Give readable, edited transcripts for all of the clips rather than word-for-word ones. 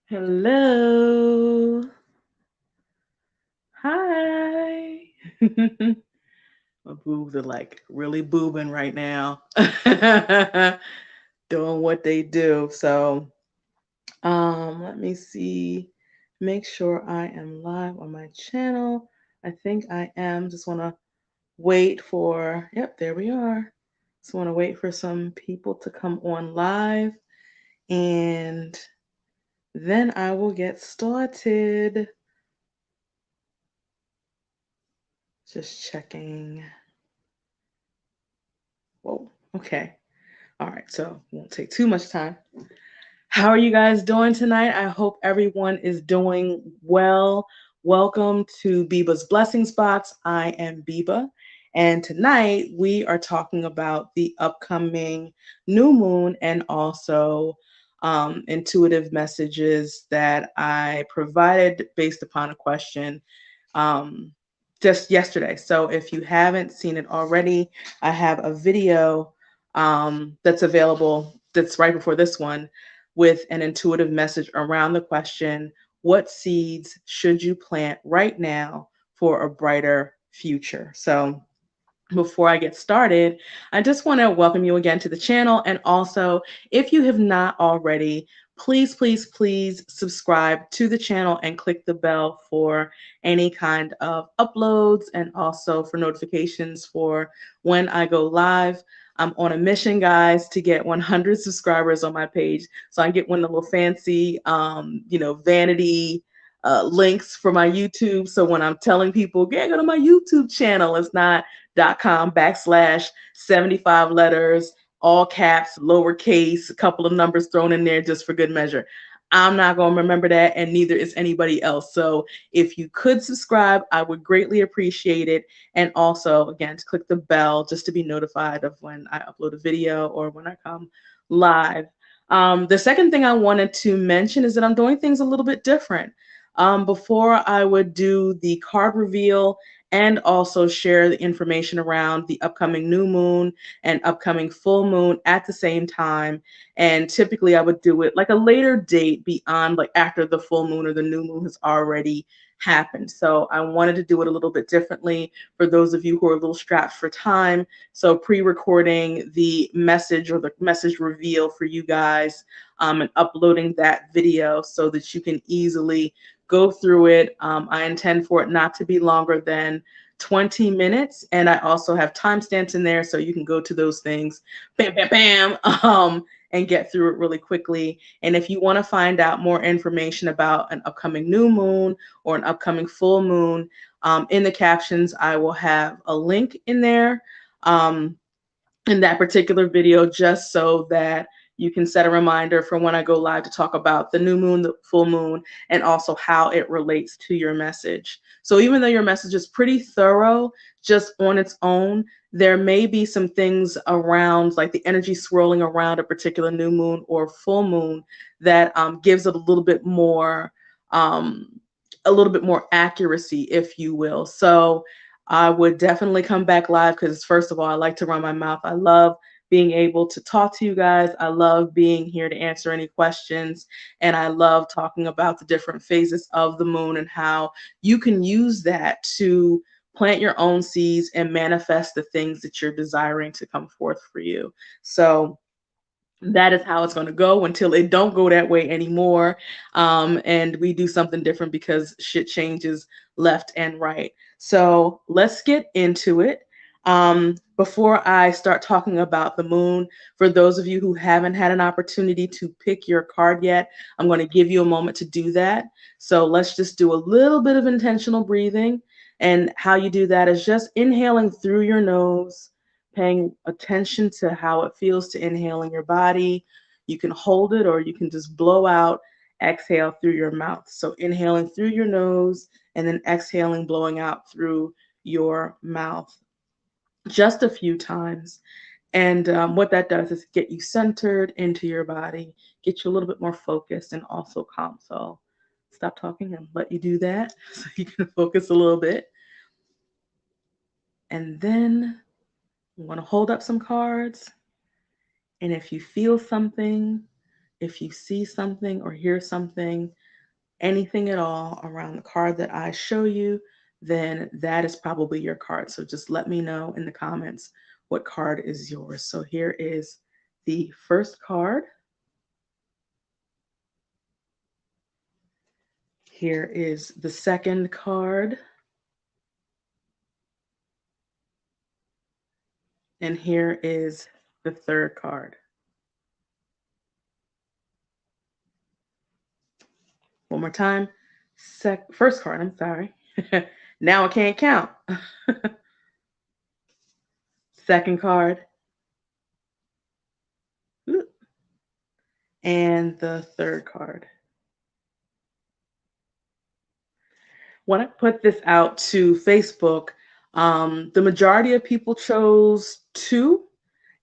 Hello. Hi. My boobs are like really boobing right now. Doing what they do. So, let me see. Make sure I am live on my channel. I think I am. Just want to wait for, yep, there we are. Just want to wait for some people to come on live and then I will get started. Just checking. Whoa. Okay. All right. So won't take too much time. How are you guys doing tonight? I hope everyone is doing well. Welcome to Biba's Blessings Box. I am Biba. And tonight we are talking about the upcoming new moon and also intuitive messages that I provided based upon a question um, just yesterday. So if you haven't seen it already, I have a video that's available that's right before this one with an intuitive message around the question, what seeds should you plant right now for a brighter future? So before I get started, I just want to welcome you again to the channel. And also, if you have not already, please subscribe to the channel and click the bell for any kind of uploads and also for notifications for when I go live. I'm on a mission, guys, to get 100 subscribers on my page. So I get one of the little fancy, vanity links for my YouTube. So when I'm telling people, yeah, go to my YouTube channel, it's not .com/75 letters, all caps, lowercase, a couple of numbers thrown in there just for good measure. I'm not going to remember that, and neither is anybody else. So if you could subscribe, I would greatly appreciate it. And also, again, to click the bell just to be notified of when I upload a video or when I come live. The second thing I wanted to mention is that I'm doing things a little bit different. Before I would do the card reveal and also share the information around the upcoming new moon and upcoming full moon at the same time. And typically I would do it like a later date beyond like after the full moon or the new moon has already happened. So I wanted to do it a little bit differently for those of you who are a little strapped for time. So pre-recording the message or the message reveal for you guys and uploading that video so that you can easily go through it. I intend for it not to be longer than 20 minutes. And I also have timestamps in there so you can go to those things, bam, bam, bam, and get through it really quickly. And if you want to find out more information about an upcoming new moon or an upcoming full moon, in the captions, I will have a link in there. In that particular video just so that you can set a reminder for when I go live to talk about the new moon, the full moon, and also how it relates to your message. So even though your message is pretty thorough just on its own, there may be some things around like the energy swirling around a particular new moon or full moon that gives it um, a little bit more accuracy, if you will. So I would definitely come back live because, first of all, I like to run my mouth. I love being able to talk to you guys. I love being here to answer any questions. And I love talking about the different phases of the moon and how you can use that to plant your own seeds and manifest the things that you're desiring to come forth for you. So, that is how it's going to go until it don't go that way anymore, and we do something different because shit changes left and right. So let's get into it. Before I start talking about the moon, for those of you who haven't had an opportunity to pick your card yet, I'm going to give you a moment to do that. So let's just do a little bit of intentional breathing. And how you do that is just inhaling through your nose, paying attention to how it feels to inhale in your body. You can hold it or you can just blow out, exhale through your mouth. So inhaling through your nose and then exhaling, blowing out through your mouth just a few times. And what that does is get you centered into your body, get you a little bit more focused and also calm. So I'll stop talking and let you do that so you can focus a little bit. And then I'm going to hold up some cards. And if you feel something, if you see something or hear something, anything at all around the card that I show you, then that is probably your card. So just let me know in the comments what card is yours. So here is the first card. Here is the second card. And here is the third card. One more time. First card, I'm sorry. Now I can't count. Second card. And the third card. When I put this out to Facebook, the majority of people chose 2,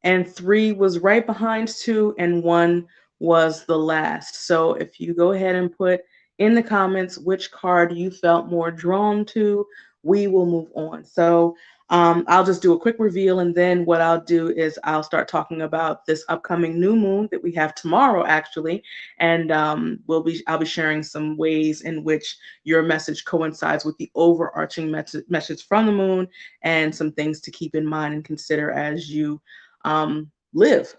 and 3 was right behind 2, and 1 was the last. So if you go ahead and put in the comments which card you felt more drawn to, we will move on. So I'll just do a quick reveal, and then what I'll do is I'll start talking about this upcoming new moon that we have tomorrow, actually, and I'll be sharing some ways in which your message coincides with the overarching message from the moon, and some things to keep in mind and consider as you live,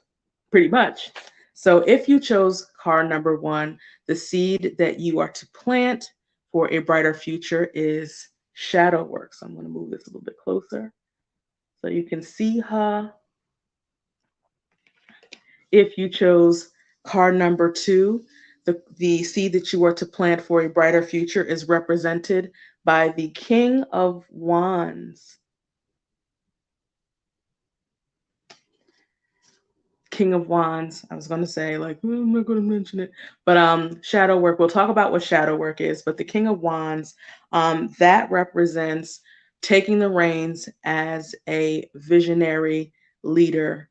pretty much. So if you chose card number 1, the seed that you are to plant for a brighter future is shadow work. So I'm going to move this a little bit closer so you can see her. If you chose card number 2, the seed that you are to plant for a brighter future is represented by the King of Wands. King of Wands. I was going to say, like, I'm not going to mention it, but shadow work. We'll talk about what shadow work is, but the King of Wands, that represents taking the reins as a visionary leader.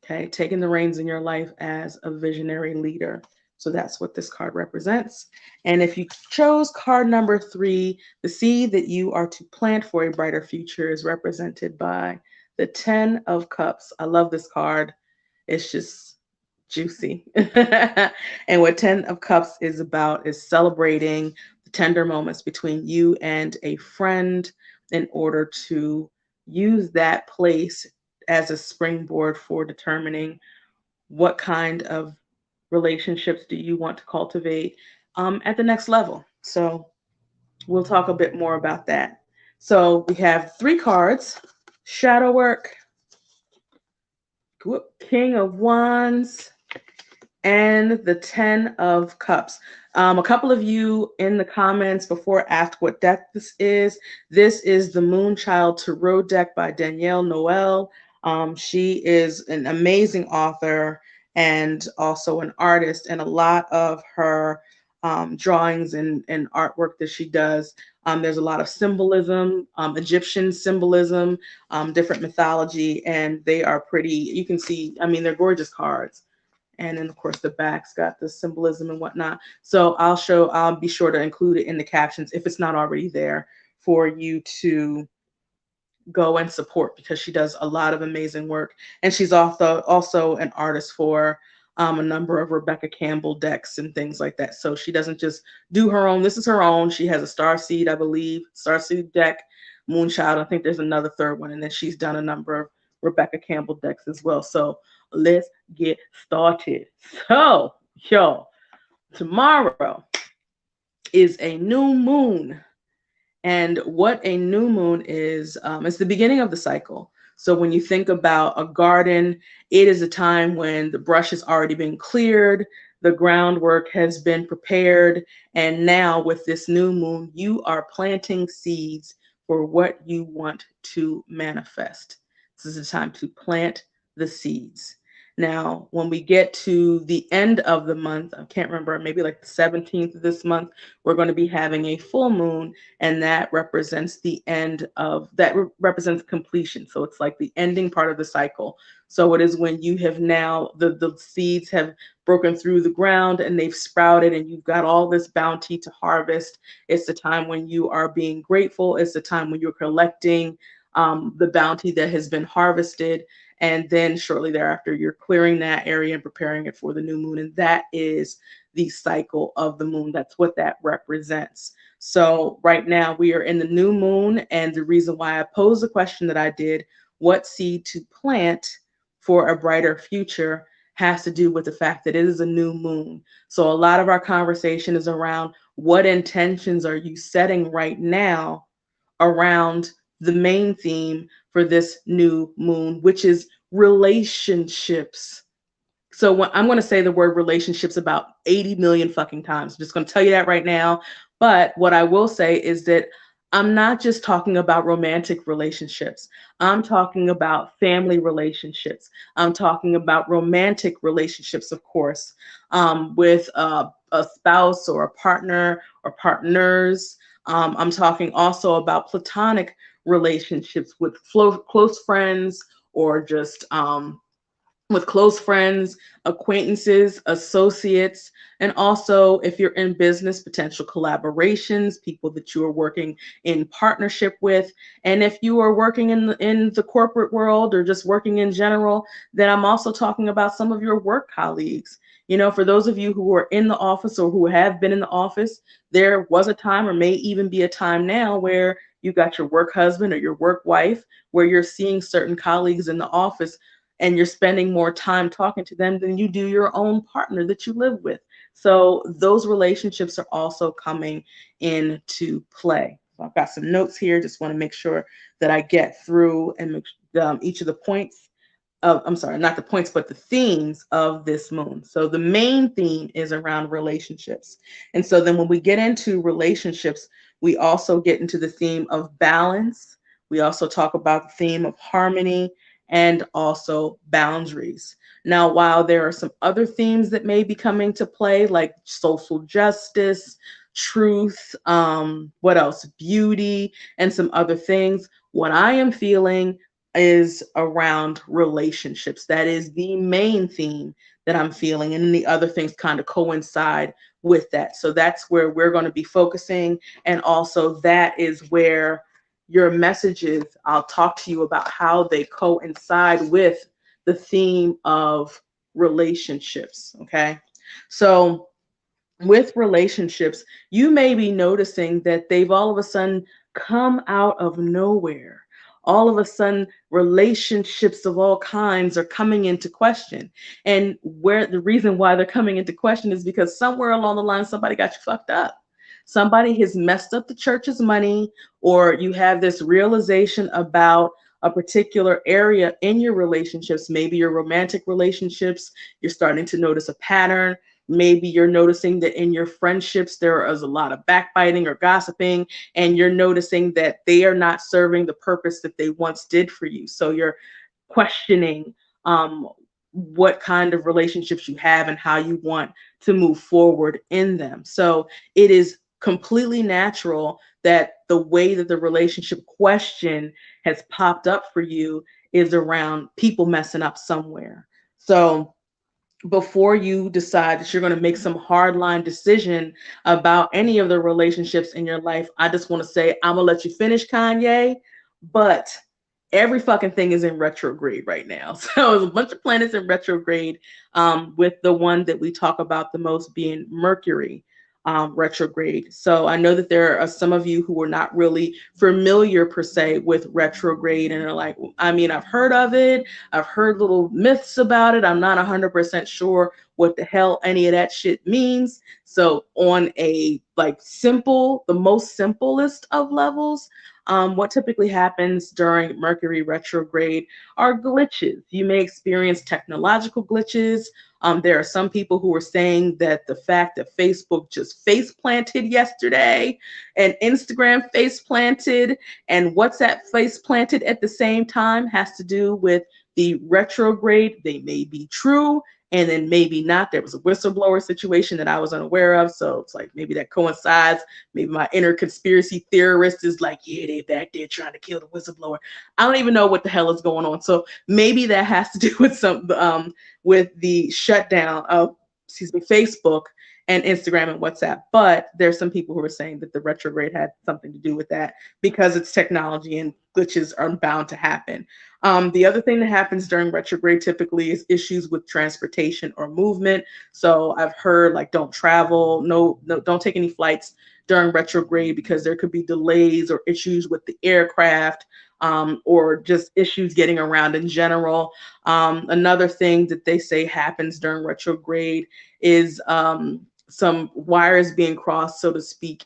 Okay, taking the reins in your life as a visionary leader. So that's what this card represents. And if you chose card number 3, the seed that you are to plant for a brighter future is represented by the 10 of Cups. I love this card. It's just juicy. And what 10 of Cups is about is celebrating the tender moments between you and a friend in order to use that place as a springboard for determining what kind of relationships do you want to cultivate at the next level. So we'll talk a bit more about that. So we have 3 cards: shadow work, King of Wands, and the 10 of Cups. A couple of you in the comments before asked what deck this is. This is the Moonchild Tarot deck by Danielle Noel. She is an amazing author and also an artist, and a lot of her drawings and artwork that she does, there's a lot of symbolism, Egyptian symbolism, different mythology, and they are pretty, you can see, I mean, they're gorgeous cards. And then of course the back's got the symbolism and whatnot. So I'll be sure to include it in the captions if it's not already there for you to go and support, because she does a lot of amazing work. And she's also an artist for a number of Rebecca Campbell decks and things like that. So she doesn't just do her own. This is her own. She has a Starseed, I believe, Starseed deck, Moonchild. I think there's another third one. And then she's done a number of Rebecca Campbell decks as well. So let's get started. So, y'all, tomorrow is a new moon. And what a new moon is, it's the beginning of the cycle. So when you think about a garden, it is a time when the brush has already been cleared, the groundwork has been prepared, and now with this new moon, you are planting seeds for what you want to manifest. This is a time to plant the seeds. Now, when we get to the end of the month, I can't remember, maybe like the 17th of this month, we're going to be having a full moon, and that represents represents completion. So it's like the ending part of the cycle. So it is when you have now, the seeds have broken through the ground and they've sprouted and you've got all this bounty to harvest. It's the time when you are being grateful. It's the time when you're collecting the bounty that has been harvested. And then shortly thereafter, you're clearing that area and preparing it for the new moon. And that is the cycle of the moon. That's what that represents. So right now we are in the new moon. And the reason why I posed the question that I did, what seed to plant for a brighter future, has to do with the fact that it is a new moon. So a lot of our conversation is around what intentions are you setting right now around the main theme for this new moon, which is relationships. So when I'm going to say the word relationships about 80 million fucking times. I'm just going to tell you that right now. But what I will say is that I'm not just talking about romantic relationships. I'm talking about family relationships. I'm talking about romantic relationships, of course, with a spouse or a partner or partners. I'm talking also about platonic relationships with close friends, or just with close friends, acquaintances, associates, and also if you're in business, potential collaborations, people that you are working in partnership with. And if you are working in the corporate world or just working in general, then I'm also talking about some of your work colleagues. You know, for those of you who are in the office or who have been in the office, there was a time, or may even be a time now, where you got your work husband or your work wife, where you're seeing certain colleagues in the office and you're spending more time talking to them than you do your own partner that you live with. So those relationships are also coming into play. So I've got some notes here. Just want to make sure that I get through and make each of the points of, I'm sorry, not the points, but the themes of this moon. So the main theme is around relationships. And so then when we get into relationships, we also get into the theme of balance. We also talk about the theme of harmony and also boundaries. Now, while there are some other themes that may be coming to play, like social justice, truth, what else? Beauty, and some other things, what I am feeling is around relationships. That is the main theme that I'm feeling. And then the other things kind of coincide with that. So that's where we're going to be focusing. And also, that is where your messages, I'll talk to you about how they coincide with the theme of relationships. Okay. So, with relationships, you may be noticing that they've all of a sudden come out of nowhere. All of a sudden, relationships of all kinds are coming into question. And where the reason why they're coming into question is because somewhere along the line, somebody got you fucked up. Somebody has messed up the church's money, or you have this realization about a particular area in your relationships, maybe your romantic relationships. You're starting to notice a pattern. Maybe you're noticing that in your friendships, there is a lot of backbiting or gossiping, and you're noticing that they are not serving the purpose that they once did for you. So you're questioning what kind of relationships you have and how you want to move forward in them. So it is completely natural that the way that the relationship question has popped up for you is around people messing up somewhere. So before you decide that you're going to make some hardline decision about any of the relationships in your life, I just want to say, I'm going to let you finish, Kanye, but every fucking thing is in retrograde right now. So there's a bunch of planets in retrograde, with the one that we talk about the most being Mercury retrograde. So I know that there are some of you who are not really familiar per se with retrograde and are like, I mean, I've heard of it. I've heard little myths about it. I'm not 100% sure what the hell any of that shit means. So on a like simple, the most simplest of levels, what typically happens during Mercury retrograde are glitches. You may experience technological glitches. There are some people who are saying that the fact that Facebook just face planted yesterday, and Instagram face planted, and WhatsApp face planted at the same time has to do with the retrograde. They may be true, and then maybe not. There was a whistleblower situation that I was unaware of. So it's like maybe that coincides. Maybe my inner conspiracy theorist is like, yeah, they back there trying to kill the whistleblower. I don't even know what the hell is going on. So maybe that has to do with some with the shutdown of Facebook and Instagram and WhatsApp. But there's some people who are saying that the retrograde had something to do with that because it's technology and glitches are bound to happen. The other thing that happens during retrograde typically is issues with transportation or movement. So I've heard like don't travel, no, don't take any flights during retrograde because there could be delays or issues with the aircraft, or just issues getting around in general. Another thing that they say happens during retrograde is some wires being crossed, so to speak,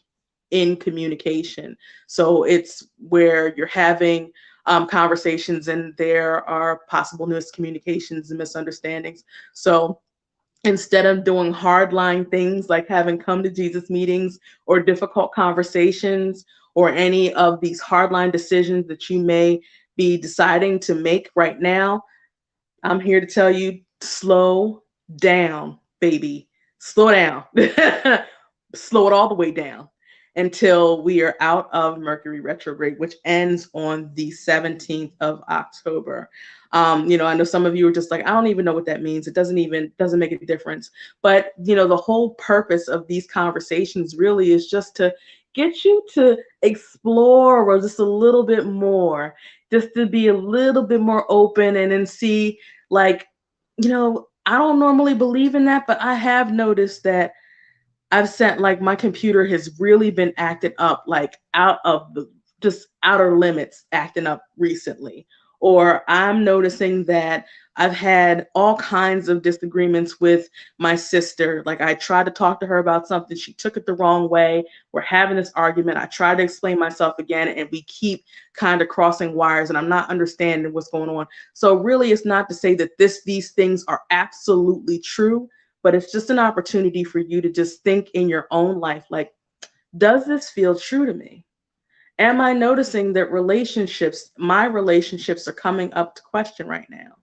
in communication. So it's where you're having conversations and there are possible miscommunications and misunderstandings. So instead of doing hardline things like having come to Jesus meetings or difficult conversations or any of these hardline decisions that you may be deciding to make right now, I'm here to tell you, slow down, baby. Slow down. Slow it all the way down until we are out of Mercury retrograde, which ends on the 17th of October. I know some of you are just like, I don't even know what that means. It doesn't make a difference. But, the whole purpose of these conversations really is just to get you to explore just a little bit more, just to be a little bit more open and then see, like, I don't normally believe in that, but I have noticed that I've sent like my computer has really been acting up, like out of the just outer limits acting up recently. Or I'm noticing that I've had all kinds of disagreements with my sister. Like I tried to talk to her about something, she took it the wrong way. We're having this argument. I try to explain myself again, and we keep kind of crossing wires, and I'm not understanding what's going on. So really, it's not to say that these things are absolutely true, but it's just an opportunity for you to just think in your own life, like, does this feel true to me? Am I noticing that my relationships are coming up to question right now?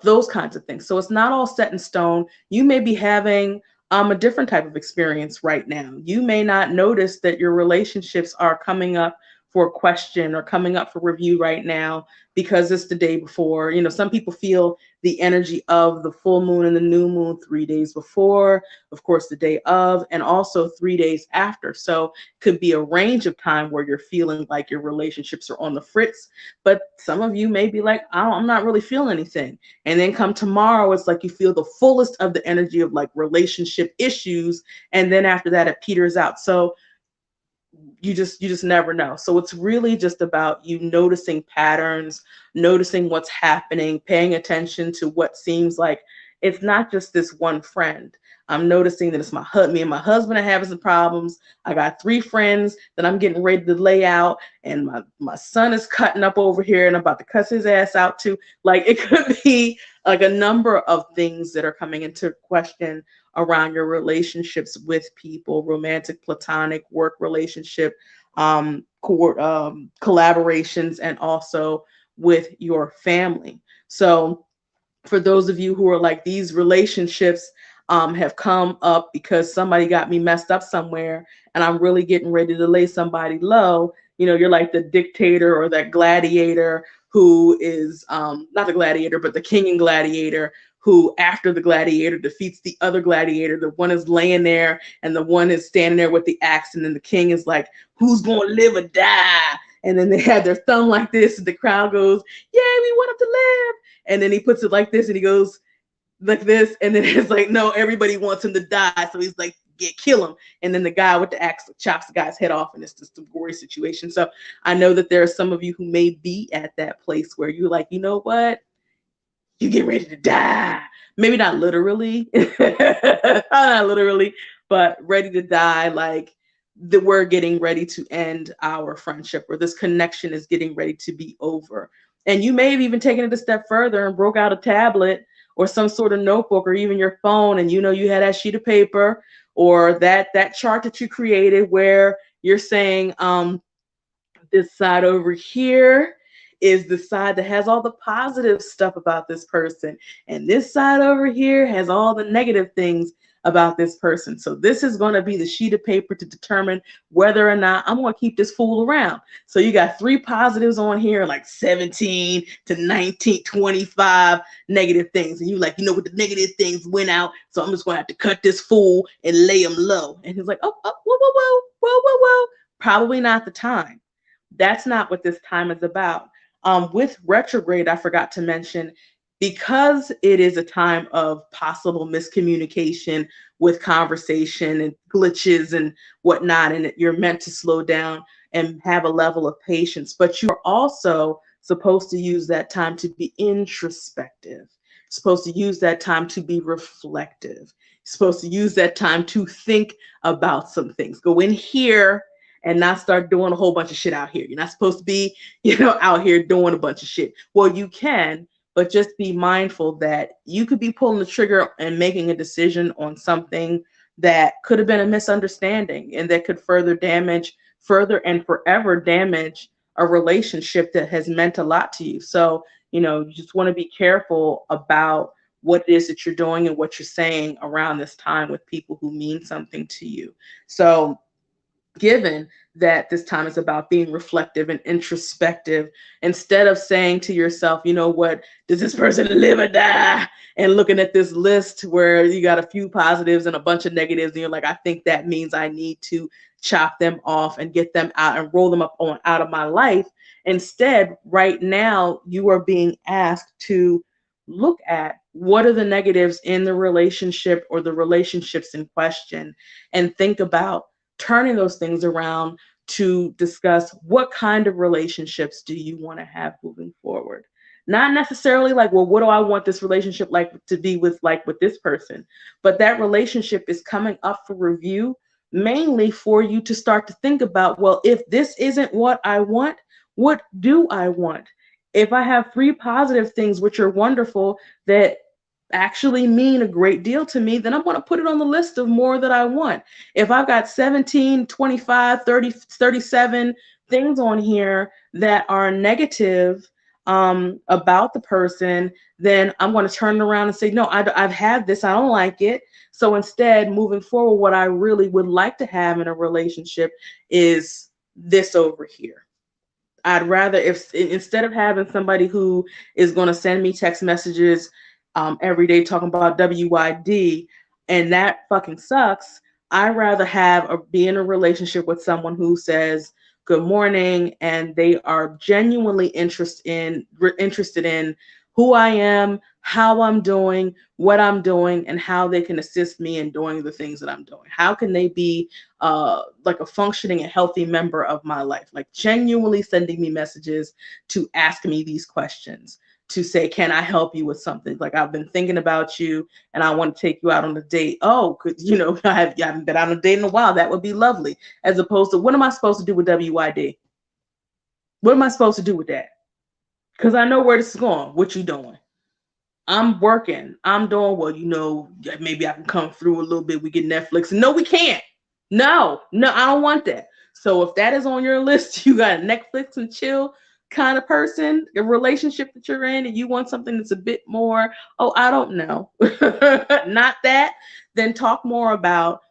Those kinds of things. So it's not all set in stone. You may be having a different type of experience right now. You may not notice that your relationships are coming up for a question or coming up for review right now because it's the day before. Some people feel the energy of the full moon and the new moon 3 days before, of course, the day of, and also 3 days after. So it could be a range of time where you're feeling like your relationships are on the fritz, but some of you may be like, I'm not really feeling anything. And then come tomorrow, it's like you feel the fullest of the energy of like relationship issues. And then after that, it peters out. So you just never know. So it's really just about you noticing patterns, noticing what's happening, paying attention to what seems like it's not just this one friend. I'm noticing that it's me and my husband are having some problems. I got 3 friends that I'm getting ready to lay out, and my son is cutting up over here and I'm about to cuss his ass out too. Like it could be like a number of things that are coming into question around your relationships with people, romantic, platonic, work relationship, collaborations, and also with your family. So for those of you who are like, these relationships have come up because somebody got me messed up somewhere and I'm really getting ready to lay somebody low, you're like the dictator or that gladiator who is not the gladiator, but the king and gladiator, who after the gladiator defeats the other gladiator, the one is laying there and the one is standing there with the axe, and then the king is like, who's going to live or die? And then they have their thumb like this, and the crowd goes, yay, we want him to live. And then he puts it like this and he goes like this, and then it's like, no, everybody wants him to die. So he's like, kill him. And then the guy with the axe chops the guy's head off, and it's just a gory situation. So I know that there are some of you who may be at that place where you're like, you know what? You get ready to die. Maybe not literally, not literally, but ready to die. Like that we're getting ready to end our friendship, or this connection is getting ready to be over. And you may have even taken it a step further and broke out a tablet or some sort of notebook or even your phone, and you had that sheet of paper or that chart that you created where you're saying, this side over here is the side that has all the positive stuff about this person, and this side over here has all the negative things about this person. So this is going to be the sheet of paper to determine whether or not I'm going to keep this fool around. So you got 3 positives on here, like 17 to 19, 25 negative things. And you like, you know what, the negative things went out. So I'm just going to have to cut this fool and lay him low. And he's like, oh, whoa, whoa, whoa, whoa, whoa, whoa. Probably not the time. That's not what this time is about. With retrograde, I forgot to mention, because it is a time of possible miscommunication with conversation and glitches and whatnot, and you're meant to slow down and have a level of patience, but you are also supposed to use that time to be introspective, supposed to use that time to be reflective, supposed to use that time to think about some things. Go in here and not start doing a whole bunch of shit out here. You're not supposed to be, out here doing a bunch of shit. Well, you can, but just be mindful that you could be pulling the trigger and making a decision on something that could have been a misunderstanding and that could further and forever damage a relationship that has meant a lot to you. So, you just want to be careful about what it is that you're doing and what you're saying around this time with people who mean something to you. So, given that this time is about being reflective and introspective, instead of saying to yourself, you know what, does this person live or die? And looking at this list where you got a few positives and a bunch of negatives, and you're like, I think that means I need to chop them off and get them out and roll them up on out of my life. Instead, right now, you are being asked to look at what are the negatives in the relationship or the relationships in question, and think about turning those things around to discuss what kind of relationships do you want to have moving forward. Not necessarily like, well, what do I want this relationship like to be with this person? But that relationship is coming up for review mainly for you to start to think about, well, if this isn't what I want, what do I want? If I have 3 positive things, which are wonderful, that actually mean a great deal to me, then I'm going to put it on the list of more that I want. If I've got 17, 25, 30, 37 things on here that are negative about the person, then I'm going to turn it around and say, no, I've had this, I don't like it. So instead, moving forward, what I really would like to have in a relationship is this over here. I'd rather, if instead of having somebody who is going to send me text messages every day talking about WYD, and that fucking sucks, I'd rather be in a relationship with someone who says good morning, and they are genuinely interested in who I am, how I'm doing, what I'm doing, and how they can assist me in doing the things that I'm doing. How can they be like a functioning and healthy member of my life, like genuinely sending me messages to ask me these questions, to say, can I help you with something? Like, I've been thinking about you and I want to take you out on a date. Oh, I haven't been on a date in a while. That would be lovely. As opposed to, what am I supposed to do with WYD? What am I supposed to do with that? Because I know where this is going. What you doing? I'm working. I'm doing, well, maybe I can come through a little bit. We get Netflix. No, we can't. No, I don't want that. So if that is on your list, you got a Netflix and chill kind of person, a relationship that you're in, and you want something that's a bit more, oh, I don't know, not that, then talk more about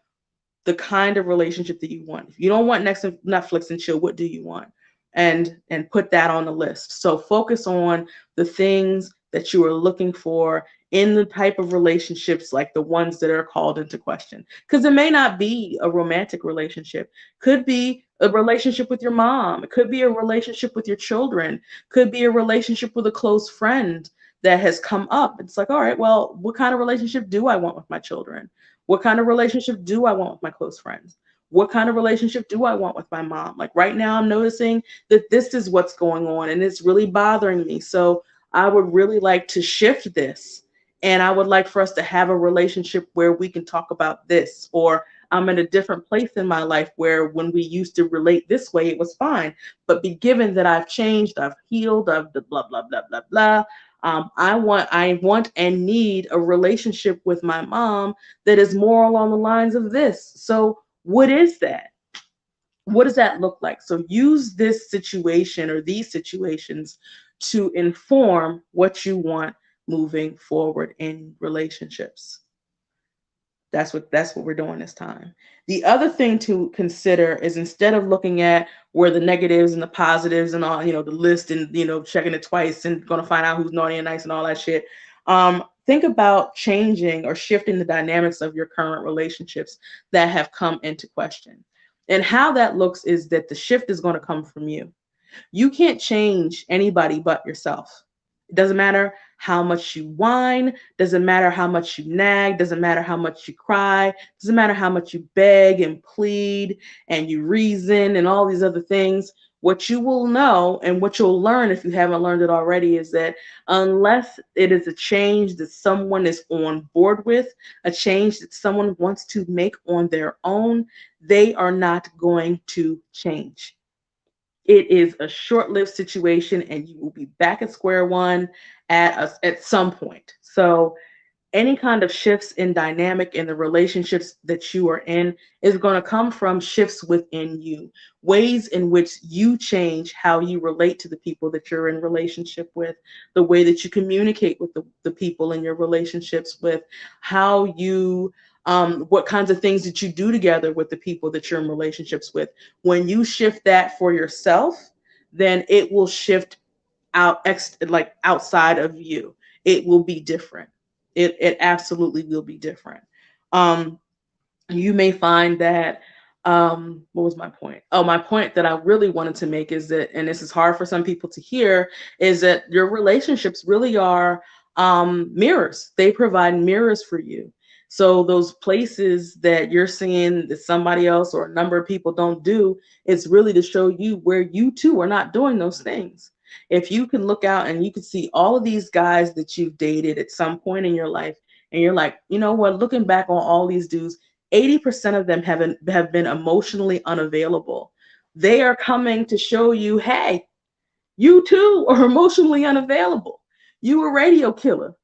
the kind of relationship that you want. If you don't want Netflix and chill, what do you want? And put that on the list. So focus on the things that you are looking for in the type of relationships, like the ones that are called into question. Because it may not be a romantic relationship. Could be a relationship with your mom. It could be a relationship with your children. Could be a relationship with a close friend that has come up. It's like, all right, well, what kind of relationship do I want with my children? What kind of relationship do I want with my close friends? What kind of relationship do I want with my mom? Like right now, I'm noticing that this is what's going on and it's really bothering me. So I would really like to shift this. And I would like for us to have a relationship where we can talk about this. Or I'm in a different place in my life where when we used to relate this way, it was fine. But be given that I've changed, I've healed, I've blah, blah, blah, blah, blah. I want and need a relationship with my mom that is more along the lines of this. So what is that? What does that look like? So use this situation or these situations to inform what you want moving forward in relationships. That's what we're doing this time. The other thing to consider is, instead of looking at where the negatives and the positives and all, the list, and checking it twice and going to find out who's naughty and nice and all that shit. Think about changing or shifting the dynamics of your current relationships that have come into question. And how that looks is that the shift is going to come from you. You can't change anybody but yourself. It doesn't matter how much you whine, doesn't matter how much you nag, doesn't matter how much you cry, doesn't matter how much you beg and plead and you reason and all these other things. What you will know, and what you'll learn if you haven't learned it already, is that unless it is a change that someone is on board with, a change that someone wants to make on their own, they are not going to change. It is a short-lived situation, and you will be back at square one at some point. So any kind of shifts in dynamic in the relationships that you are in is going to come from shifts within you, ways in which you change how you relate to the people that you're in relationship with, the way that you communicate with the people in your relationships with, how you what kinds of things that you do together with the people that you're in relationships with. When you shift that for yourself, then it will shift like outside of you. It will be different. It absolutely will be different. Um, you may find that, what was my point? Oh, my point that I really wanted to make is that, and this is hard for some people to hear, is that your relationships really are mirrors. They provide mirrors for you. So those places that you're seeing that somebody else or a number of people don't do, it's really to show you where you too are not doing those things. If you can look out and you can see all of these guys that you've dated at some point in your life, and you're like, you know what, looking back on all these dudes, 80% of them have been emotionally unavailable. They are coming to show you, hey, you too are emotionally unavailable. You a radio killer.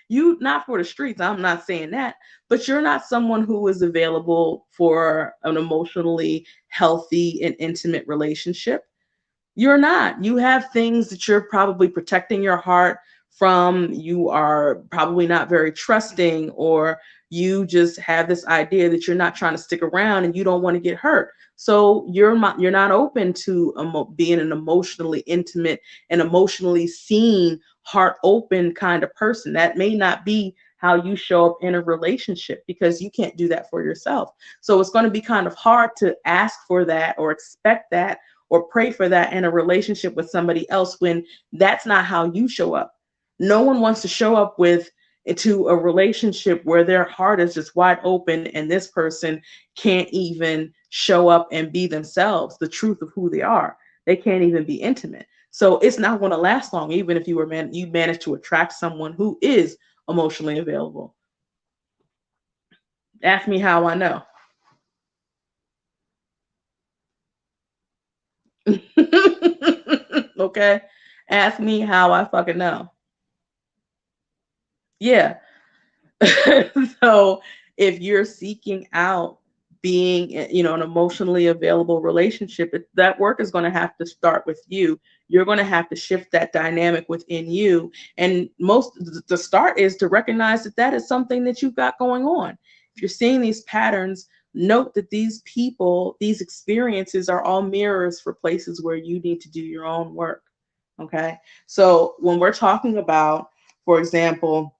You not for the streets. I'm not saying that, but you're not someone who is available for an emotionally healthy and intimate relationship. You're not. You have things that you're probably protecting your heart from. You are probably not very trusting, or you just have this idea that you're not trying to stick around and you don't want to get hurt. So you're not open to being an emotionally intimate and emotionally seen, heart open kind of person. That may not be how you show up in a relationship, because you can't do that for yourself. So it's going to be kind of hard to ask for that or expect that or pray for that in a relationship with somebody else when that's not how you show up. No one wants to show up with into a relationship where their heart is just wide open and this person can't even show up and be themselves, the truth of who they are. They can't even be intimate. So it's not going to last long, even if you manage to attract someone who is emotionally available. Ask me how I know. Okay? Ask me how I fucking know. Yeah. So if you're seeking out being, an emotionally available relationship, that work is going to have to start with you. You're going to have to shift that dynamic within you. And the start is to recognize that that is something that you've got going on. If you're seeing these patterns, note that these people, these experiences are all mirrors for places where you need to do your own work. Okay. So when we're talking about, for example,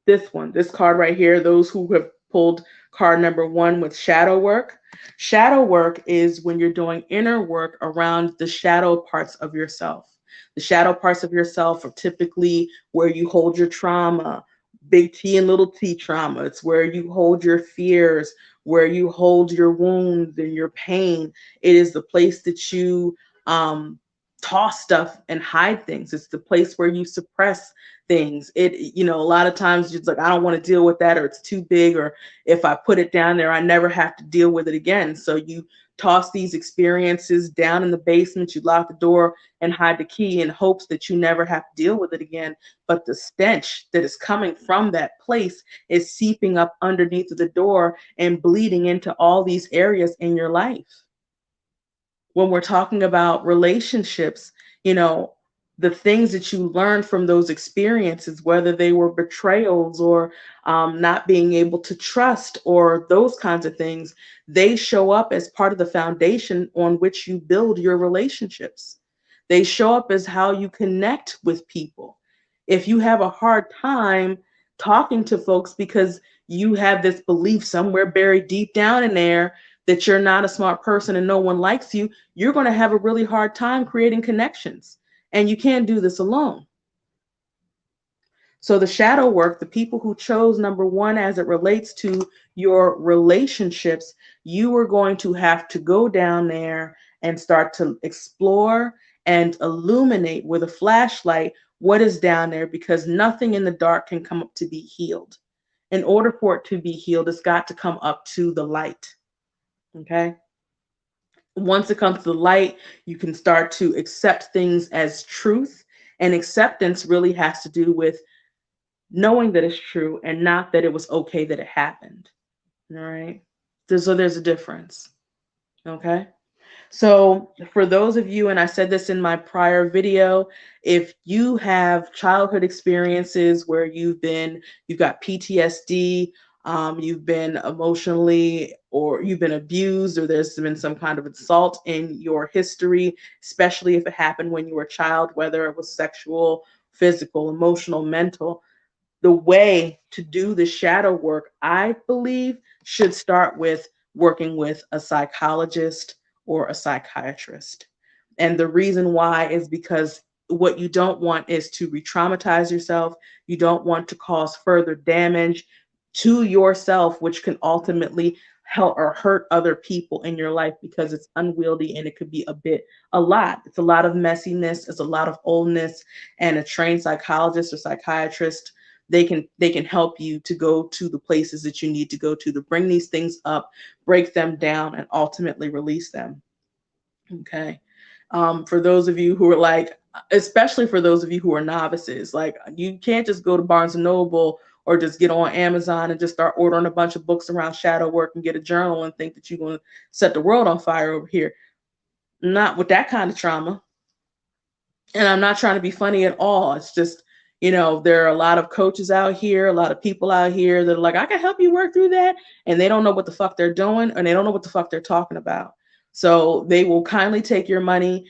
this card right here, those who have pulled card number one with shadow work. Shadow work is when you're doing inner work around the shadow parts of yourself. The shadow parts of yourself are typically where you hold your trauma, big T and little t trauma. It's where you hold your fears, where you hold your wounds and your pain. It is the place that you toss stuff and hide things. It's the place where you suppress things. A lot of times it's like, I don't want to deal with that, or it's too big, or if I put it down there, I never have to deal with it again. So you toss these experiences down in the basement, you lock the door and hide the key in hopes that you never have to deal with it again. But the stench that is coming from that place is seeping up underneath of the door and bleeding into all these areas in your life. When we're talking about relationships, you know, the things that you learned from those experiences, whether they were betrayals or not being able to trust or those kinds of things, they show up as part of the foundation on which you build your relationships. They show up as how you connect with people. If you have a hard time talking to folks because you have this belief somewhere buried deep down in there that you're not a smart person and no one likes you, you're going to have a really hard time creating connections. And you can't do this alone. So the shadow work, the people who chose number one as it relates to your relationships, you are going to have to go down there and start to explore and illuminate with a flashlight what is down there, because nothing in the dark can come up to be healed. In order for it to be healed, it's got to come up to the light. Okay. Once it comes to the light, you can start to accept things as truth. And acceptance really has to do with knowing that it's true and not that it was okay that it happened. All right. So there's a difference. Okay. So for those of you, and I said this in my prior video, if you have childhood experiences where you've got PTSD, you've been emotionally, or you've been abused, or there's been some kind of assault in your history, especially if it happened when you were a child, whether it was sexual, physical, emotional, mental, the way to do the shadow work, I believe, should start with working with a psychologist or a psychiatrist. And the reason why is because what you don't want is to re traumatize yourself. You don't want to cause further damage to yourself, which can ultimately help or hurt other people in your life, because it's unwieldy and it could be a lot. It's a lot of messiness, it's a lot of oldness, and a trained psychologist or psychiatrist, they can help you to go to the places that you need to go to bring these things up, break them down, and ultimately release them. Okay. For those of you who are like, especially for those of you who are novices, like, you can't just go to Barnes and Noble or just get on Amazon and just start ordering a bunch of books around shadow work and get a journal and think that you're going to set the world on fire over here. Not with that kind of trauma. And I'm not trying to be funny at all. It's just, there are a lot of coaches out here, a lot of people out here that are like, I can help you work through that. And they don't know what the fuck they're doing, and they don't know what the fuck they're talking about. So they will kindly take your money.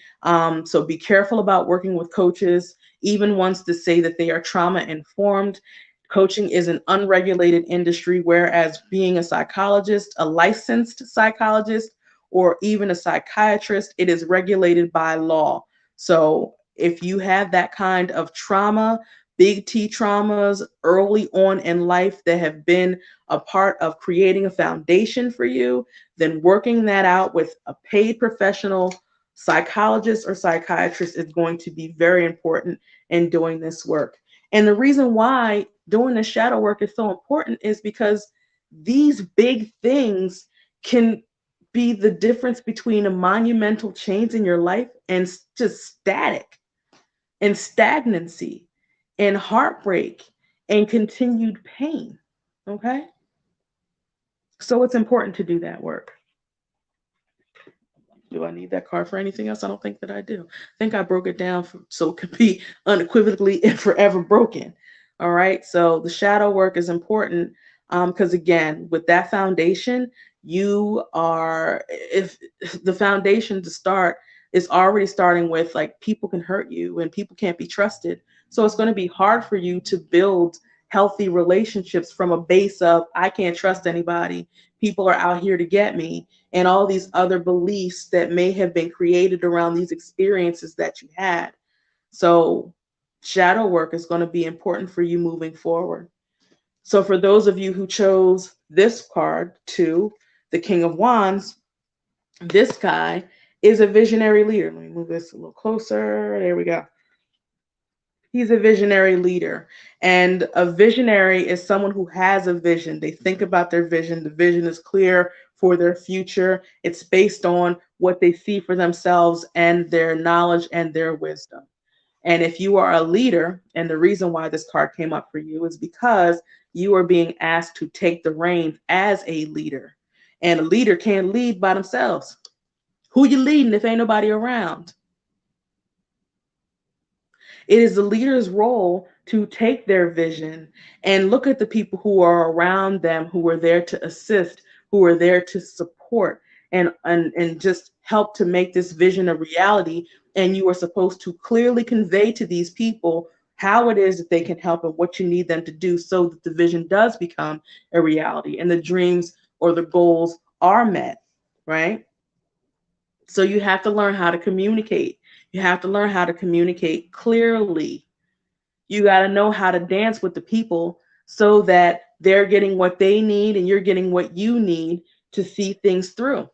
So be careful about working with coaches, even ones to say that they are trauma informed. Coaching is an unregulated industry, whereas being a psychologist, a licensed psychologist, or even a psychiatrist, it is regulated by law. So if you have that kind of trauma, big T traumas early on in life that have been a part of creating a foundation for you, then working that out with a paid professional psychologist or psychiatrist is going to be very important in doing this work. And the reason why doing the shadow work is so important is because these big things can be the difference between a monumental change in your life and just static and stagnancy and heartbreak and continued pain. Okay. So it's important to do that work. Do I need that card for anything else? I don't think that I do. I think I broke it down so it could be unequivocally and forever broken. All right. So the shadow work is important because, again, with that foundation, if the foundation to start is already starting with, like, people can hurt you and people can't be trusted. So it's going to be hard for you to build healthy relationships from a base of, I can't trust anybody. People are out here to get me, and all these other beliefs that may have been created around these experiences that you had. So shadow work is going to be important for you moving forward. So for those of you who chose this card, too, the King of Wands, this guy is a visionary leader. Let me move this a little closer. There we go. He's a visionary leader. And a visionary is someone who has a vision. They think about their vision. The vision is clear for their future. It's based on what they see for themselves and their knowledge and their wisdom. And if you are a leader, and the reason why this card came up for you is because you are being asked to take the reins as a leader. And a leader can't lead by themselves. Who you leading if ain't nobody around? It is the leader's role to take their vision and look at the people who are around them, who are there to assist, who are there to support, and just help to make this vision a reality. And you are supposed to clearly convey to these people how it is that they can help and what you need them to do so that the vision does become a reality and the dreams or the goals are met, right? So you have to learn how to communicate. You have to learn how to communicate clearly. You got to know how to dance with the people so that they're getting what they need and you're getting what you need to see things through.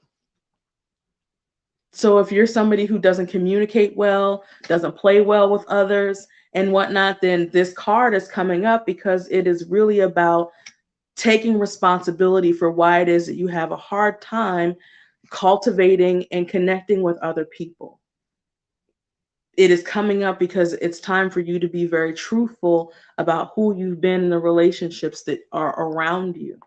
So if you're somebody who doesn't communicate well, doesn't play well with others and whatnot, then this card is coming up because it is really about taking responsibility for why it is that you have a hard time cultivating and connecting with other people. It is coming up because it's time for you to be very truthful about who you've been in the relationships that are around you.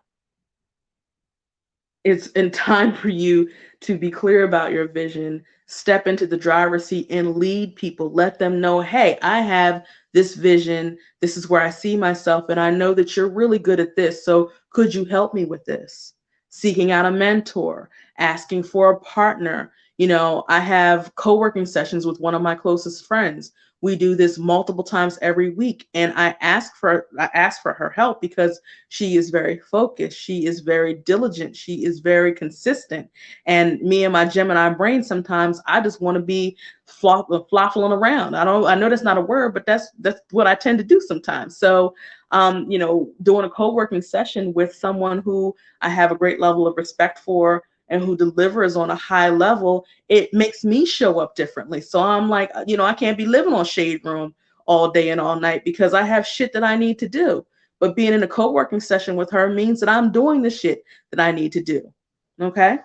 It's in time for you to be clear about your vision, step into the driver's seat and lead people. Let them know, hey, I have this vision. This is where I see myself. And I know that you're really good at this. So could you help me with this? Seeking out a mentor, asking for a partner. You know, I have co-working sessions with one of my closest friends. We do this multiple times every week. And I ask for her help because she is very focused. She is very diligent. She is very consistent. And me and my Gemini brain, sometimes I just want to be floffling around. I know that's not a word, but that's what I tend to do sometimes. So, doing a co-working session with someone who I have a great level of respect for and who delivers on a high level, it makes me show up differently. So I'm like, I can't be living on Shade Room all day and all night because I have shit that I need to do. But being in a co-working session with her means that I'm doing the shit that I need to do. Okay?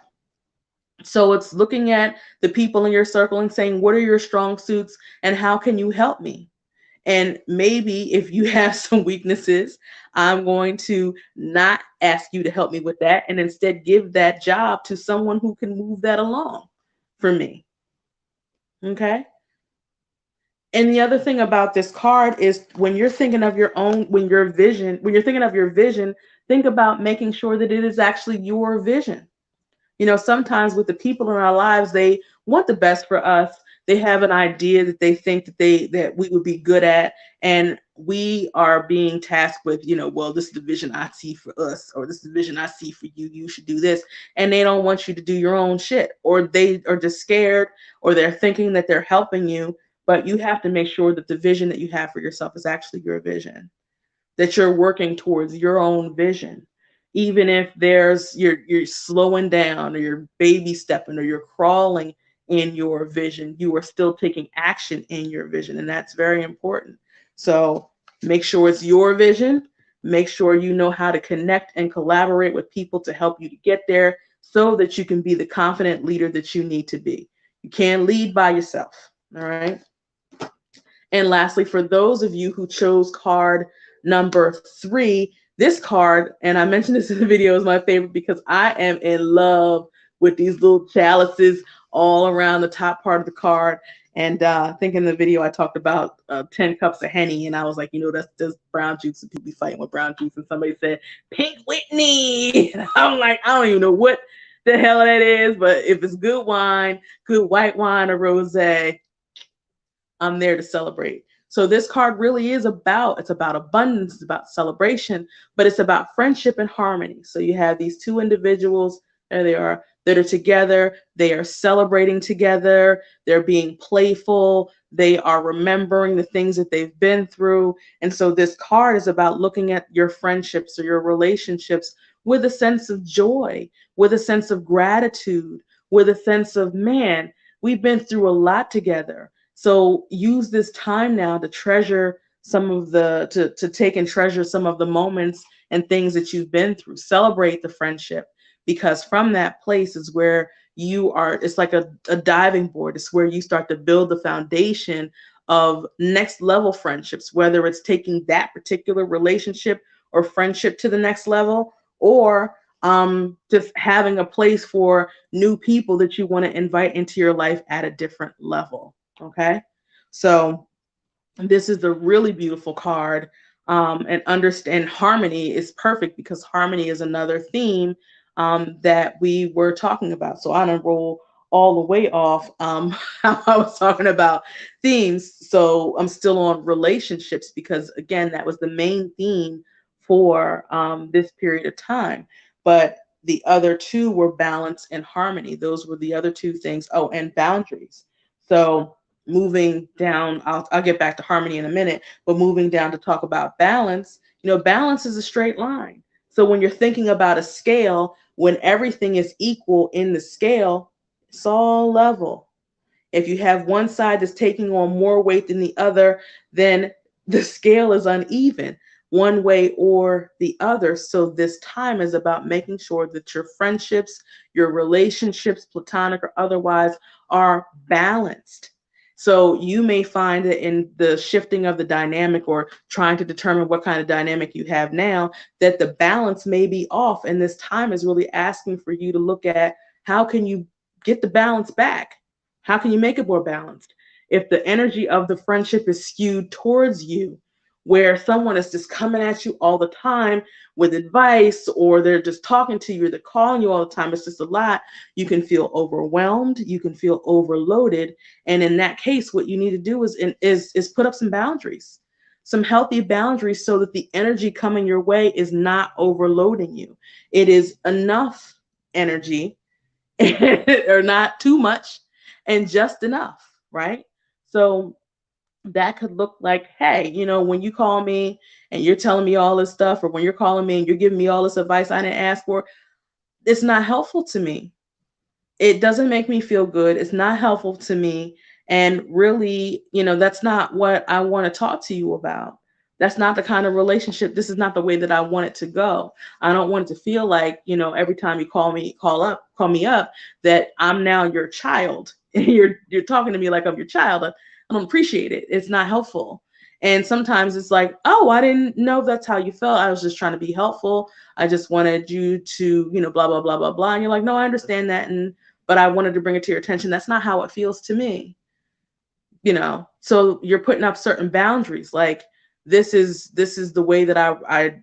So it's looking at the people in your circle and saying, what are your strong suits and how can you help me? And maybe if you have some weaknesses, I'm going to not ask you to help me with that and instead give that job to someone who can move that along for me. Okay? And the other thing about this card is when you're thinking of when you're thinking of your vision, think about making sure that it is actually your vision. Sometimes with the people in our lives, they want the best for us. They have an idea that they think that we would be good at, and we are being tasked with, well, this is the vision I see for us, or this is the vision I see for you. You should do this, and they don't want you to do your own shit, or they are just scared, or they're thinking that they're helping you. But you have to make sure that the vision that you have for yourself is actually your vision, that you're working towards your own vision. Even if you're slowing down or you're baby stepping or you're crawling in your vision, you are still taking action in your vision. And that's very important. So make sure it's your vision. Make sure you know how to connect and collaborate with people to help you to get there so that you can be the confident leader that you need to be. You can't lead by yourself. All right. And lastly, for those of you who chose card number 3, this card, and I mentioned this in the video, is my favorite because I am in love with these little chalices all around the top part of the card. And I think in the video I talked about 10 cups of Henny, and I was like, that's brown juice, and people be fighting with brown juice. And somebody said, Pink Whitney. And I'm like, I don't even know what the hell that is, but if it's good wine, good white wine or rosé, I'm there to celebrate. So this card really is it's about abundance, it's about celebration, but it's about friendship and harmony. So you have these two individuals, there they are, that are together. They are celebrating together. They're being playful. They are remembering the things that they've been through. And so this card is about looking at your friendships or your relationships with a sense of joy, with a sense of gratitude, with a sense of, man, we've been through a lot together. So use this time now to treasure to take and treasure some of the moments and things that you've been through. Celebrate the friendship, because from that place is where it's like a diving board. It's where you start to build the foundation of next level friendships, whether it's taking that particular relationship or friendship to the next level, or just having a place for new people that you want to invite into your life at a different level. Okay. So This is a really beautiful card. And understand harmony is perfect because harmony is another theme that we were talking about. So I don't roll all the way off how I was talking about themes. So I'm still on relationships because, again, that was the main theme for this period of time. But the other two were balance and harmony. Those were the other two things. Oh, and boundaries. So moving down, I'll get back to harmony in a minute, but moving down to talk about balance, balance is a straight line. So when you're thinking about a scale, when everything is equal in the scale, it's all level. If you have one side that's taking on more weight than the other, then the scale is uneven one way or the other. So this time is about making sure that your friendships, your relationships, platonic or otherwise, are balanced. So you may find that in the shifting of the dynamic or trying to determine what kind of dynamic you have now, that the balance may be off. And this time is really asking for you to look at how can you get the balance back? How can you make it more balanced? If the energy of the friendship is skewed towards you, where someone is just coming at you all the time with advice, or they're just talking to you, or they're calling you all the time, it's just a lot, you can feel overwhelmed, you can feel overloaded. And in that case, what you need to do is put up some boundaries, some healthy boundaries, so that the energy coming your way is not overloading you. It is enough energy or not too much and just enough, right? So that could look like, hey, when you call me and you're telling me all this stuff, or when you're calling me and you're giving me all this advice I didn't ask for, it's not helpful to me. It doesn't make me feel good. It's not helpful to me. And really, that's not what I want to talk to you about. That's not the kind of relationship. This is not the way that I want it to go. I don't want it to feel like, every time you call me up, that I'm now your child. You're talking to me like I'm your child. I don't appreciate it. It's not helpful. And sometimes it's like, oh, I didn't know that's how you felt. I was just trying to be helpful. I just wanted you to, blah, blah, blah, blah, blah. And you're like, no, I understand that. But I wanted to bring it to your attention. That's not how it feels to me. So you're putting up certain boundaries. Like, this is the way that I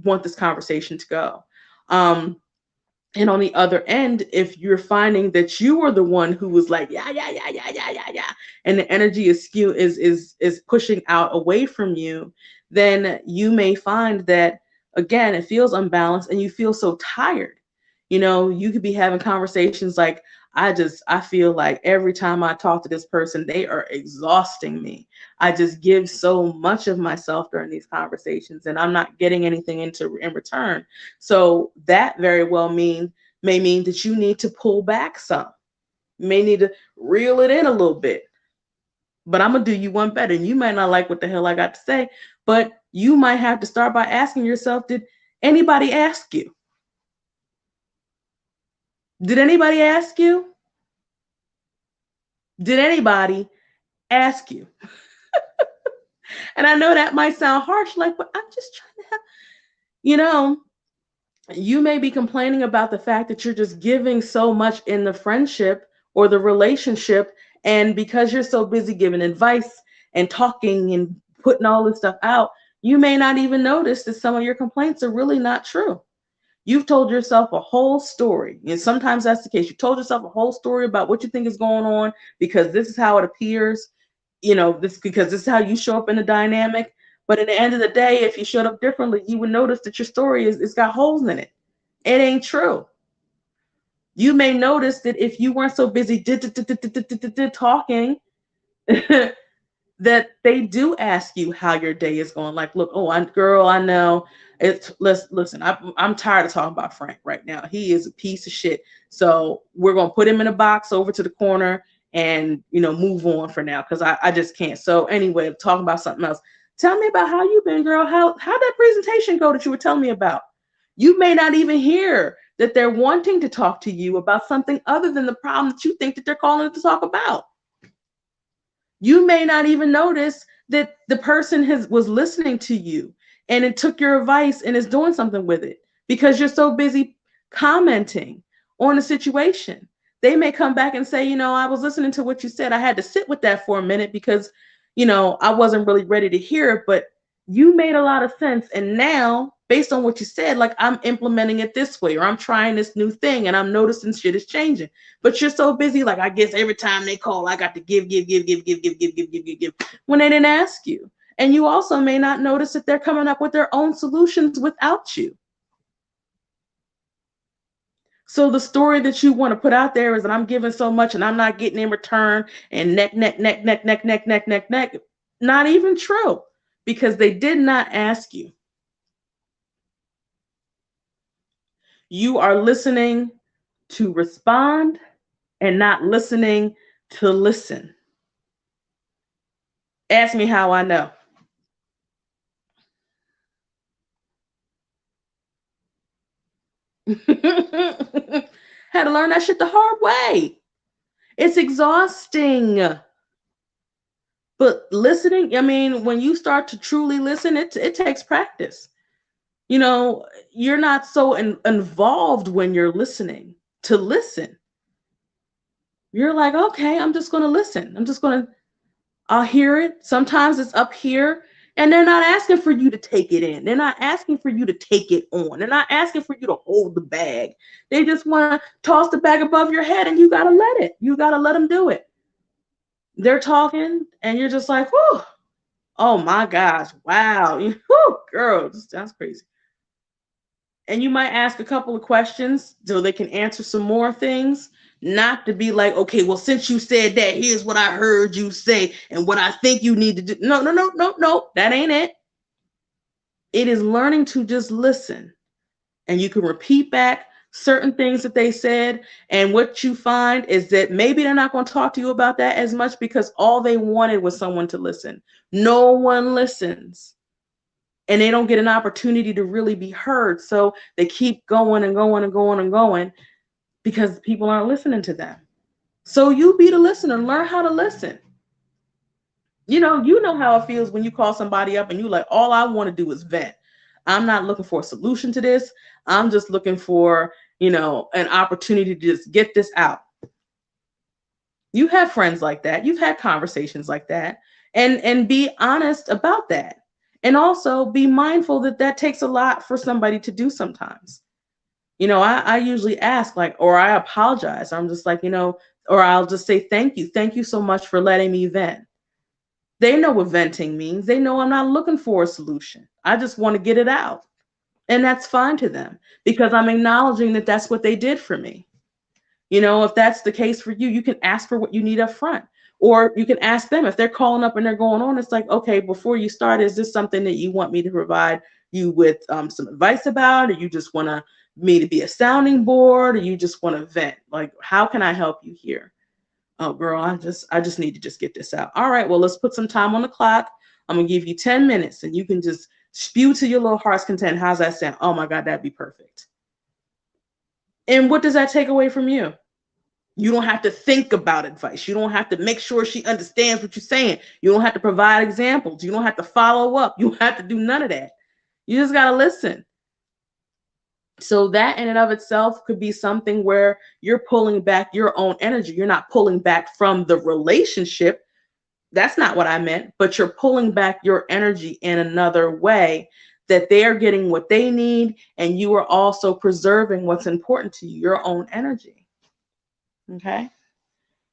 want this conversation to go. And on the other end, if you're finding that you are the one who was like, yeah, yeah, yeah, yeah, yeah, yeah, yeah, and the energy is skew is pushing out away from you, then you may find that, again, it feels unbalanced and you feel so tired. You could be having conversations like, I feel like every time I talk to this person, they are exhausting me. I just give so much of myself during these conversations and I'm not getting anything in return. So that very well may mean that you need to pull back some. You may need to reel it in a little bit. But I'm gonna do you one better. And you might not like what the hell I got to say, but you might have to start by asking yourself, did anybody ask you? Did anybody ask you? Did anybody ask you? And I know that might sound harsh, like, but I'm just trying to help. You know, you may be complaining about the fact that you're just giving so much in the friendship or the relationship. And because you're so busy giving advice and talking and putting all this stuff out, you may not even notice that some of your complaints are really not true. You've told yourself a whole story. And sometimes that's the case. You told yourself a whole story about what you think is going on because this is how it appears, because this is how you show up in the dynamic. But at the end of the day, if you showed up differently, you would notice that your story it's got holes in it. It ain't true. You may notice that if you weren't so busy talking, that they do ask you how your day is going. Like, look, girl, I know it's listen. I'm tired of talking about Frank right now. He is a piece of shit. So we're gonna put him in a box over to the corner and move on for now because I just can't. So anyway, talking about something else. Tell me about how you've been, girl. How that presentation go that you were telling me about? You may not even hear that they're wanting to talk to you about something other than the problem that you think that they're calling to talk about. You may not even notice that the person was listening to you and it took your advice and is doing something with it because you're so busy commenting on the situation. They may come back and say, I was listening to what you said. I had to sit with that for a minute because I wasn't really ready to hear it, but you made a lot of sense. And now, based on what you said, like I'm implementing it this way, or I'm trying this new thing and I'm noticing shit is changing. But you're so busy, like I guess every time they call, I got to give when they didn't ask you. And you also may not notice that they're coming up with their own solutions without you. So the story that you want to put out there is that I'm giving so much and I'm not getting in return, and neck. Not even true, because they did not ask you. You are listening to respond and not listening to listen. Ask me how I know. Had to learn that shit the hard way. It's exhausting. But listening, I mean, when you start to truly listen, it takes practice. You're not so involved when you're listening to listen. You're like, okay, I'm just going to listen. I'll hear it. Sometimes it's up here, and they're not asking for you to take it in. They're not asking for you to take it on. They're not asking for you to hold the bag. They just want to toss the bag above your head, and you got to let it. You got to let them do it. They're talking, and you're just like, whew, oh my gosh, wow. Whew, girl, that's crazy. And you might ask a couple of questions so they can answer some more things, not to be like, okay, well, since you said that, here's what I heard you say and what I think you need to do. No, that ain't it. It is learning to just listen, and you can repeat back certain things that they said. And what you find is that maybe they're not going to talk to you about that as much, because all they wanted was someone to listen. No one listens, and they don't get an opportunity to really be heard. So they keep going and going and going and going because people aren't listening to them. So you be the listener, learn how to listen. You know how it feels when you call somebody up and you like, all I want to do is vent. I'm not looking for a solution to this. I'm just looking for, an opportunity to just get this out. You have friends like that. You've had conversations like that, and be honest about that. And also be mindful that that takes a lot for somebody to do sometimes. I usually ask, like, or I apologize. I'm just like, or I'll just say, thank you. Thank you so much for letting me vent. They know what venting means. They know I'm not looking for a solution. I just want to get it out. And that's fine to them, because I'm acknowledging that that's what they did for me. If that's the case for you, you can ask for what you need up front. Or you can ask them if they're calling up and they're going on. It's like, okay, before you start, is this something that you want me to provide you with some advice about? Or you just want me to be a sounding board? Or you just want to vent? Like, how can I help you here? Oh, girl, I just need to just get this out. All right, well, let's put some time on the clock. I'm going to give you 10 minutes and you can just spew to your little heart's content. How's that sound? Oh my God, that'd be perfect. And what does that take away from you? You don't have to think about advice. You don't have to make sure she understands what you're saying. You don't have to provide examples. You don't have to follow up. You don't have to do none of that. You just got to listen. So that in and of itself could be something where you're pulling back your own energy. You're not pulling back from the relationship. That's not what I meant, but you're pulling back your energy in another way, that they're getting what they need, and you are also preserving what's important to you, your own energy. Okay?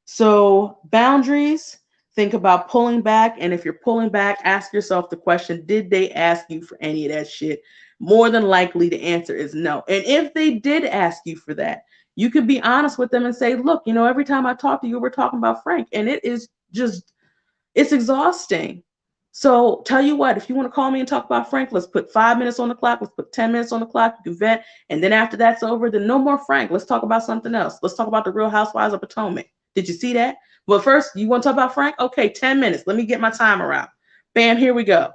So boundaries, think about pulling back. And if you're pulling back, ask yourself the question, did they ask you for any of that shit? More than likely the answer is no. And if they did ask you for that, you could be honest with them and say, look, every time I talk to you, we're talking about Frank. And it is just, it's exhausting. So tell you what, if you want to call me and talk about Frank, let's put 5 minutes on the clock. Let's put 10 minutes on the clock. You can vent. And then after that's over, then no more Frank. Let's talk about something else. Let's talk about the Real Housewives of Potomac. Did you see that? Well, first, you want to talk about Frank? Okay, 10 minutes. Let me get my timer out. Bam, here we go.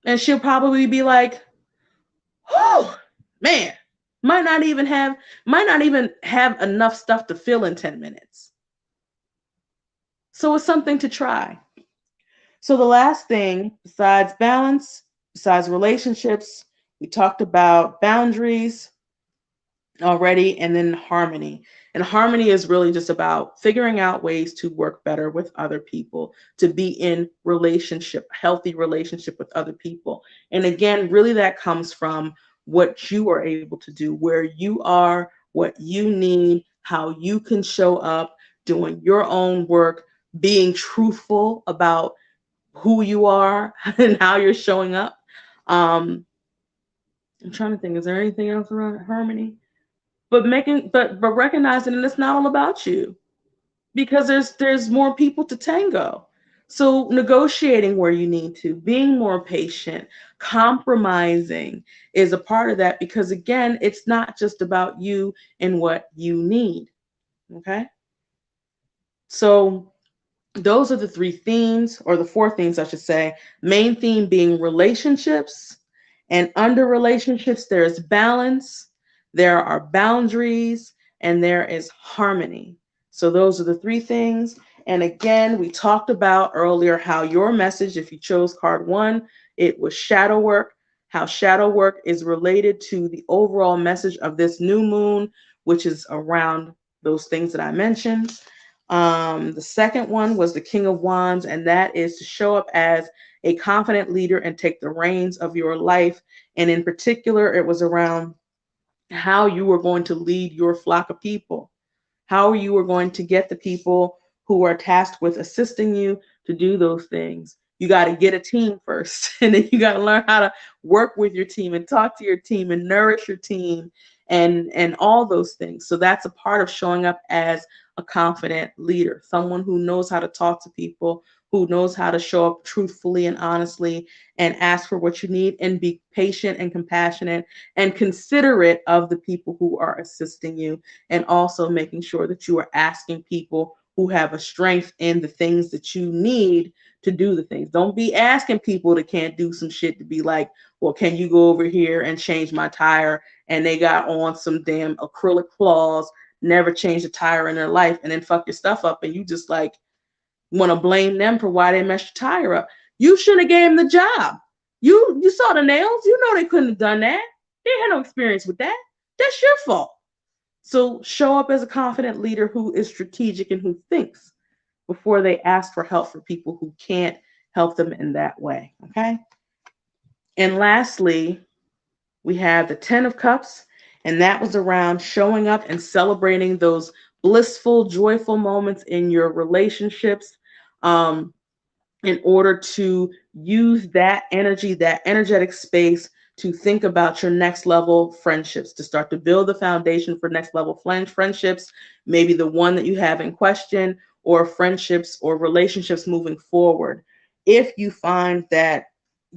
And she'll probably be like, oh, man, might not even have enough stuff to fill in 10 minutes. So it's something to try. So the last thing, besides balance, besides relationships, we talked about boundaries already, and then harmony. And harmony is really just about figuring out ways to work better with other people, to be in relationship, healthy relationship with other people. And again, really that comes from what you are able to do, where you are, what you need, how you can show up, doing your own work, being truthful about who you are and how you're showing up. Um, I'm trying to think, is there anything else around harmony? But recognizing that it's not all about you, because there's more people to tango. So negotiating where you need to, being more patient, compromising is a part of that, because again, it's not just about you and what you need. Okay? So those are the three themes, or the four themes, I should say. Main theme being relationships, and under relationships, there's balance, there are boundaries, and there is harmony. So, those are the three things. And again, we talked about earlier how your message, if you chose card one, it was shadow work, how shadow work is related to the overall message of this new moon, which is around those things that I mentioned. The second one was the King of Wands, and that is to show up as a confident leader and take the reins of your life. And in particular, it was around how you were going to lead your flock of people, how you are going to get the people who are tasked with assisting you to do those things. You got to get a team first, and then you got to learn how to work with your team and talk to your team and nourish your team and all those things. So that's a part of showing up as a confident leader, someone who knows how to talk to people, who knows how to show up truthfully and honestly and ask for what you need and be patient and compassionate and considerate of the people who are assisting you, and also making sure that you are asking people who have a strength in the things that you need to do the things. Don't be asking people that can't do some shit to be like, well, can you go over here and change my tire? And they got on some damn acrylic claws, never changed a tire in their life, and then fuck your stuff up, and you just like want to blame them for why they messed your tire up. You shouldn't have gave them the job. You saw the nails. You know they couldn't have done that. They had no experience with that. That's your fault. So show up as a confident leader who is strategic and who thinks before they ask for help for people who can't help them in that way. Okay. And lastly, we have the 10 of Cups, and that was around showing up and celebrating those blissful, joyful moments in your relationships. In order to use that energy, that energetic space, to think about your next level friendships, to start to build the foundation for next level friendships, maybe the one that you have in question, or friendships or relationships moving forward. If you find that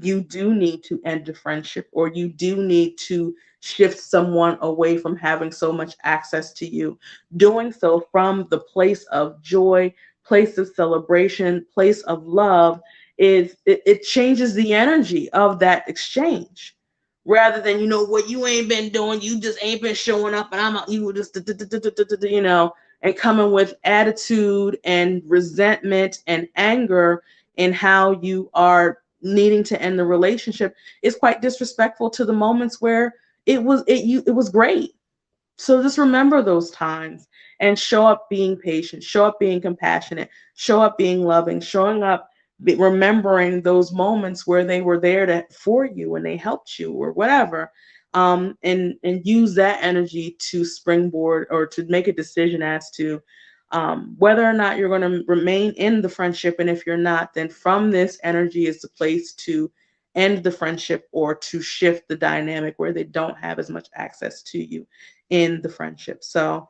you do need to end a friendship, or you do need to shift someone away from having so much access to you, doing so from the place of joy, place of celebration, place of love, it changes the energy of that exchange. Rather than, you know what, you ain't been doing, you just ain't been showing up, and you were just, and coming with attitude and resentment and anger in how you are needing to end the relationship, is quite disrespectful to the moments where it was great. So just remember those times and show up being patient, show up being compassionate, show up being loving, showing up, remembering those moments where they were there for you and they helped you or whatever. And use that energy to springboard or to make a decision as to whether or not you're going to remain in the friendship. And if you're not, then from this energy is the place to end the friendship or to shift the dynamic where they don't have as much access to you in the friendship. So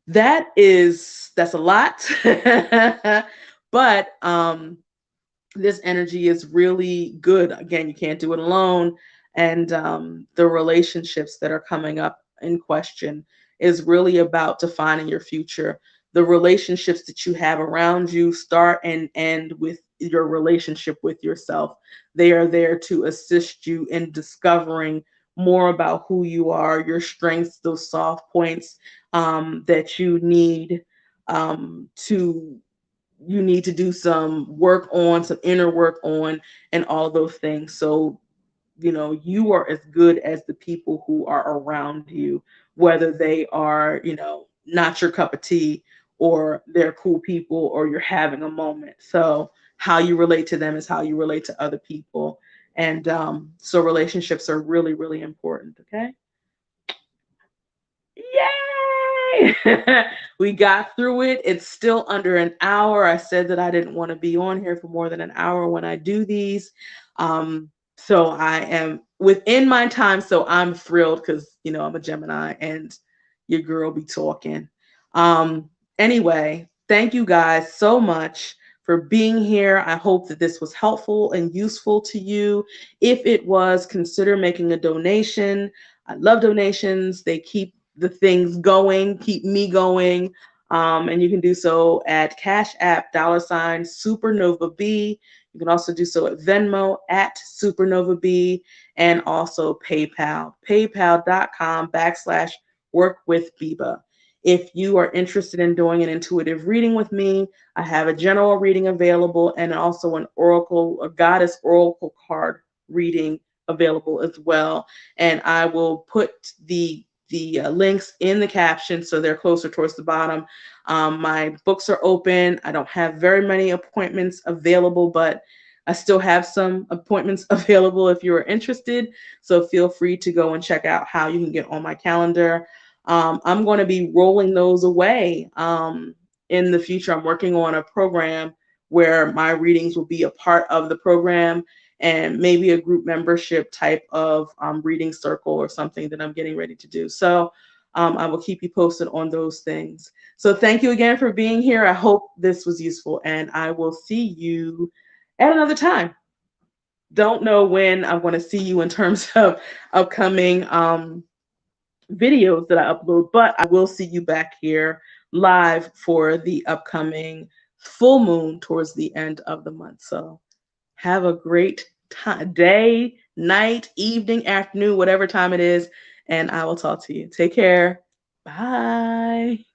that's a lot. But this energy is really good. Again, you can't do it alone. And the relationships that are coming up in question is really about defining your future. The relationships that you have around you start and end with your relationship with yourself. They are there to assist you in discovering more about who you are, your strengths, those soft points that to you need to do some work on, some inner work on, and all those things. So, you are as good as the people who are around you, whether they are, not your cup of tea, or they're cool people, or you're having a moment. So how you relate to them is how you relate to other people. And so relationships are really, really important. Okay. Yay! We got through it. It's still under an hour. I said that I didn't want to be on here for more than an hour when I do these. So I am within my time. So I'm thrilled because, I'm a Gemini and your girl be talking. Um, anyway, thank you guys so much for being here. I hope that this was helpful and useful to you. If it was, consider making a donation. I love donations. They keep the things going, keep me going. And you can do so at Cashapp, $SupernovaB. You can also do so at Venmo at SupernovaB, and also PayPal, paypal.com/workwithbiba. If you are interested in doing an intuitive reading with me, I have a general reading available and also a goddess oracle card reading available as well. And I will put the links in the caption so they're closer towards the bottom. My books are open. I don't have very many appointments available, but I still have some appointments available if you are interested. So feel free to go and check out how you can get on my calendar. I'm going to be rolling those away in the future. I'm working on a program where my readings will be a part of the program, and maybe a group membership type of reading circle or something that I'm getting ready to do. So I will keep you posted on those things. So thank you again for being here. I hope this was useful, and I will see you at another time. Don't know when I'm going to see you in terms of upcoming videos that I upload, but I will see you back here live for the upcoming full moon towards the end of the month. So have a great day, night, evening, afternoon, whatever time it is, and I will talk to you. Take care. Bye.